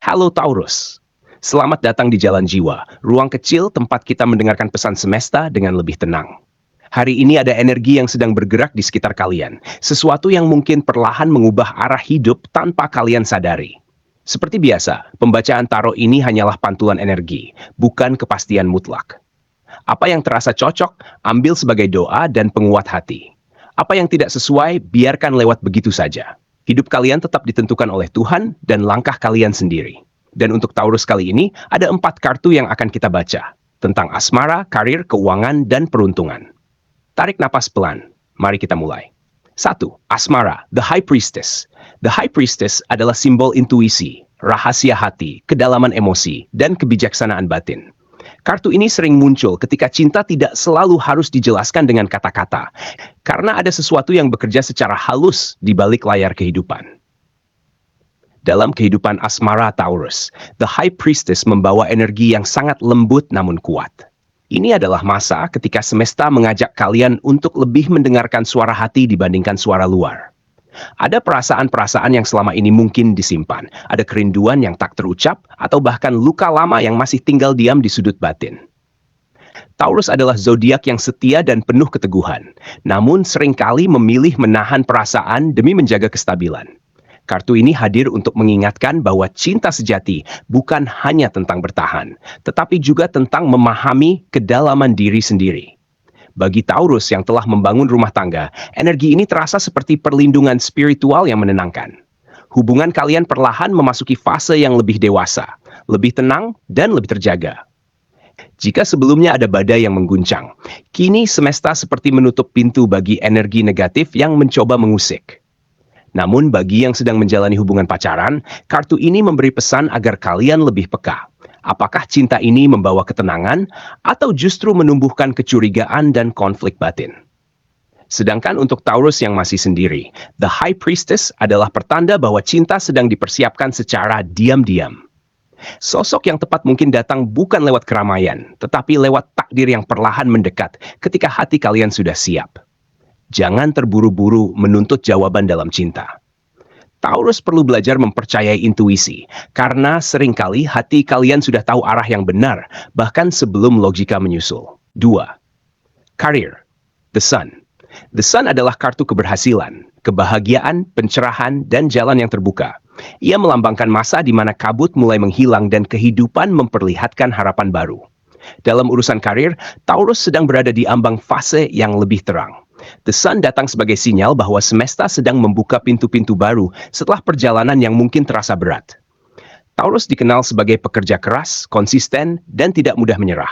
Halo Taurus. Selamat datang di Jalan Jiwa, ruang kecil tempat kita mendengarkan pesan semesta dengan lebih tenang. Hari ini ada energi yang sedang bergerak di sekitar kalian, sesuatu yang mungkin perlahan mengubah arah hidup tanpa kalian sadari. Seperti biasa, pembacaan tarot ini hanyalah pantulan energi, bukan kepastian mutlak. Apa yang terasa cocok, ambil sebagai doa dan penguat hati. Apa yang tidak sesuai, biarkan lewat begitu saja. Hidup kalian tetap ditentukan oleh Tuhan dan langkah kalian sendiri. Dan untuk Taurus kali ini, ada 4 kartu yang akan kita baca. Tentang asmara, karir, keuangan, dan peruntungan. Tarik napas pelan. Mari kita mulai. 1. Asmara, The High Priestess. The High Priestess adalah simbol intuisi, rahasia hati, kedalaman emosi, dan kebijaksanaan batin. Kartu ini sering muncul ketika cinta tidak selalu harus dijelaskan dengan kata-kata, karena ada sesuatu yang bekerja secara halus di balik layar kehidupan. Dalam kehidupan asmara Taurus, The High Priestess membawa energi yang sangat lembut namun kuat. Ini adalah masa ketika semesta mengajak kalian untuk lebih mendengarkan suara hati dibandingkan suara luar. Ada perasaan-perasaan yang selama ini mungkin disimpan, ada kerinduan yang tak terucap, atau bahkan luka lama yang masih tinggal diam di sudut batin. Taurus adalah zodiak yang setia dan penuh keteguhan, namun seringkali memilih menahan perasaan demi menjaga kestabilan. Kartu ini hadir untuk mengingatkan bahwa cinta sejati bukan hanya tentang bertahan, tetapi juga tentang memahami kedalaman diri sendiri. Bagi Taurus yang telah membangun rumah tangga, energi ini terasa seperti perlindungan spiritual yang menenangkan. Hubungan kalian perlahan memasuki fase yang lebih dewasa, lebih tenang, dan lebih terjaga. Jika sebelumnya ada badai yang mengguncang, kini semesta seperti menutup pintu bagi energi negatif yang mencoba mengusik. Namun bagi yang sedang menjalani hubungan pacaran, kartu ini memberi pesan agar kalian lebih peka. Apakah cinta ini membawa ketenangan atau justru menumbuhkan kecurigaan dan konflik batin? Sedangkan untuk Taurus yang masih sendiri, The High Priestess adalah pertanda bahwa cinta sedang dipersiapkan secara diam-diam. Sosok yang tepat mungkin datang bukan lewat keramaian, tetapi lewat takdir yang perlahan mendekat ketika hati kalian sudah siap. Jangan terburu-buru menuntut jawaban dalam cinta. Taurus perlu belajar mempercayai intuisi, karena seringkali hati kalian sudah tahu arah yang benar, bahkan sebelum logika menyusul. 2. Karir, The Sun. The Sun adalah kartu keberhasilan, kebahagiaan, pencerahan, dan jalan yang terbuka. Ia melambangkan masa di mana kabut mulai menghilang dan kehidupan memperlihatkan harapan baru. Dalam urusan karir, Taurus sedang berada di ambang fase yang lebih terang. The Sun datang sebagai sinyal bahwa semesta sedang membuka pintu-pintu baru setelah perjalanan yang mungkin terasa berat. Taurus dikenal sebagai pekerja keras, konsisten, dan tidak mudah menyerah.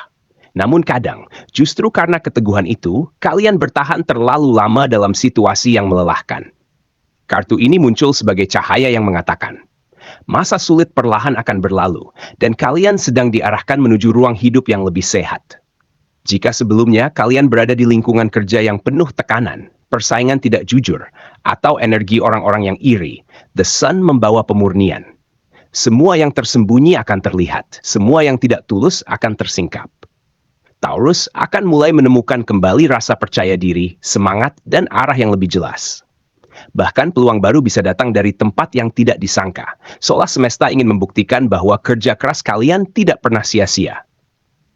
Namun kadang, justru karena keteguhan itu, kalian bertahan terlalu lama dalam situasi yang melelahkan. Kartu ini muncul sebagai cahaya yang mengatakan, masa sulit perlahan akan berlalu, dan kalian sedang diarahkan menuju ruang hidup yang lebih sehat. Jika sebelumnya kalian berada di lingkungan kerja yang penuh tekanan, persaingan tidak jujur, atau energi orang-orang yang iri, The Sun membawa pemurnian. Semua yang tersembunyi akan terlihat, semua yang tidak tulus akan tersingkap. Taurus akan mulai menemukan kembali rasa percaya diri, semangat, dan arah yang lebih jelas. Bahkan peluang baru bisa datang dari tempat yang tidak disangka, seolah semesta ingin membuktikan bahwa kerja keras kalian tidak pernah sia-sia.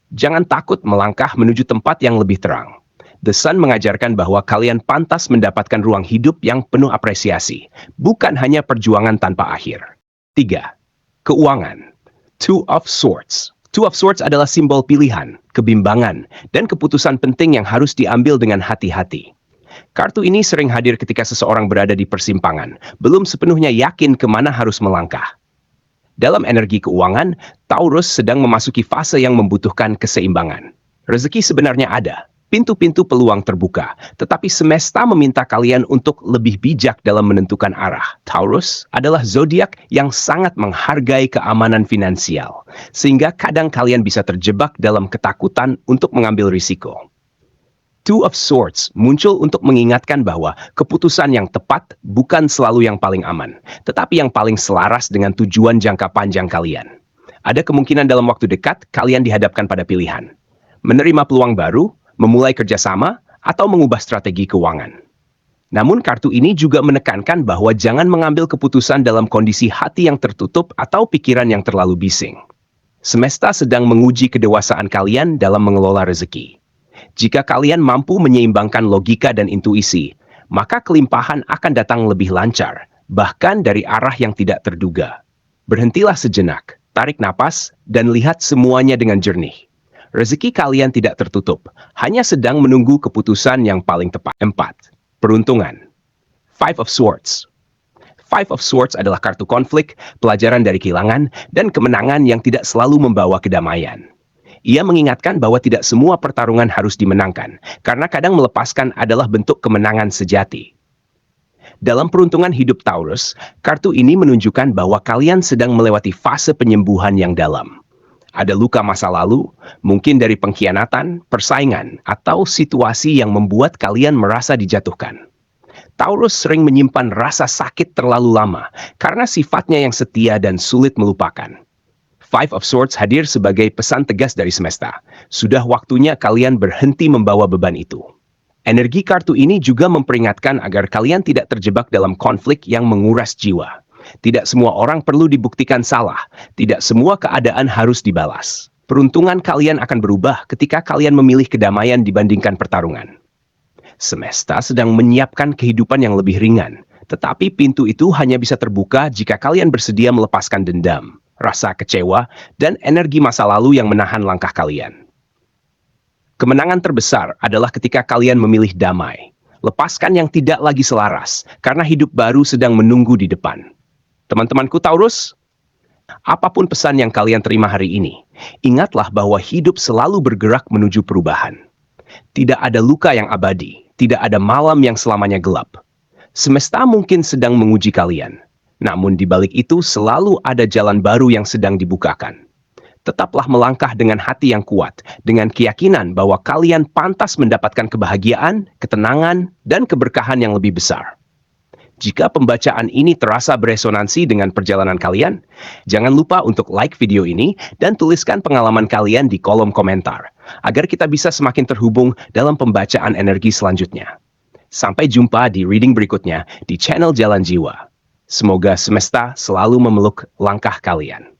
Jangan takut melangkah menuju tempat yang lebih terang. The Sun mengajarkan bahwa kalian pantas mendapatkan ruang hidup yang penuh apresiasi, bukan hanya perjuangan tanpa akhir. 3. Keuangan, Two of Swords. Two of Swords adalah simbol pilihan, kebimbangan, dan keputusan penting yang harus diambil dengan hati-hati. Kartu ini sering hadir ketika seseorang berada di persimpangan, belum sepenuhnya yakin kemana harus melangkah. Dalam energi keuangan, Taurus sedang memasuki fase yang membutuhkan keseimbangan. Rezeki sebenarnya ada, pintu-pintu peluang terbuka, tetapi semesta meminta kalian untuk lebih bijak dalam menentukan arah. Taurus adalah zodiak yang sangat menghargai keamanan finansial, sehingga kadang kalian bisa terjebak dalam ketakutan untuk mengambil risiko. Two of Swords muncul untuk mengingatkan bahwa keputusan yang tepat bukan selalu yang paling aman, tetapi yang paling selaras dengan tujuan jangka panjang kalian. Ada kemungkinan dalam waktu dekat kalian dihadapkan pada pilihan. Menerima peluang baru, memulai kerjasama, atau mengubah strategi keuangan. Namun kartu ini juga menekankan bahwa jangan mengambil keputusan dalam kondisi hati yang tertutup atau pikiran yang terlalu bising. Semesta sedang menguji kedewasaan kalian dalam mengelola rezeki. Jika kalian mampu menyeimbangkan logika dan intuisi, maka kelimpahan akan datang lebih lancar, bahkan dari arah yang tidak terduga. Berhentilah sejenak, tarik napas, dan lihat semuanya dengan jernih. Rezeki kalian tidak tertutup, hanya sedang menunggu keputusan yang paling tepat. 4. Peruntungan. Five of Swords. Five of Swords adalah kartu konflik, pelajaran dari kehilangan, dan kemenangan yang tidak selalu membawa kedamaian. Ia mengingatkan bahwa tidak semua pertarungan harus dimenangkan, karena kadang melepaskan adalah bentuk kemenangan sejati. Dalam peruntungan hidup Taurus, kartu ini menunjukkan bahwa kalian sedang melewati fase penyembuhan yang dalam. Ada luka masa lalu, mungkin dari pengkhianatan, persaingan, atau situasi yang membuat kalian merasa dijatuhkan. Taurus sering menyimpan rasa sakit terlalu lama karena sifatnya yang setia dan sulit melupakan. Five of Swords hadir sebagai pesan tegas dari semesta. Sudah waktunya kalian berhenti membawa beban itu. Energi kartu ini juga memperingatkan agar kalian tidak terjebak dalam konflik yang menguras jiwa. Tidak semua orang perlu dibuktikan salah. Tidak semua keadaan harus dibalas. Peruntungan kalian akan berubah ketika kalian memilih kedamaian dibandingkan pertarungan. Semesta sedang menyiapkan kehidupan yang lebih ringan. Tetapi pintu itu hanya bisa terbuka jika kalian bersedia melepaskan dendam, rasa kecewa, dan energi masa lalu yang menahan langkah kalian. Kemenangan terbesar adalah ketika kalian memilih damai. Lepaskan yang tidak lagi selaras, karena hidup baru sedang menunggu di depan. Teman-temanku Taurus, apapun pesan yang kalian terima hari ini, ingatlah bahwa hidup selalu bergerak menuju perubahan. Tidak ada luka yang abadi, tidak ada malam yang selamanya gelap. Semesta mungkin sedang menguji kalian, namun di balik itu selalu ada jalan baru yang sedang dibukakan. Tetaplah melangkah dengan hati yang kuat, dengan keyakinan bahwa kalian pantas mendapatkan kebahagiaan, ketenangan, dan keberkahan yang lebih besar. Jika pembacaan ini terasa beresonansi dengan perjalanan kalian, jangan lupa untuk like video ini dan tuliskan pengalaman kalian di kolom komentar, agar kita bisa semakin terhubung dalam pembacaan energi selanjutnya. Sampai jumpa di reading berikutnya di channel Jalan Jiwa. Semoga semesta selalu memeluk langkah kalian.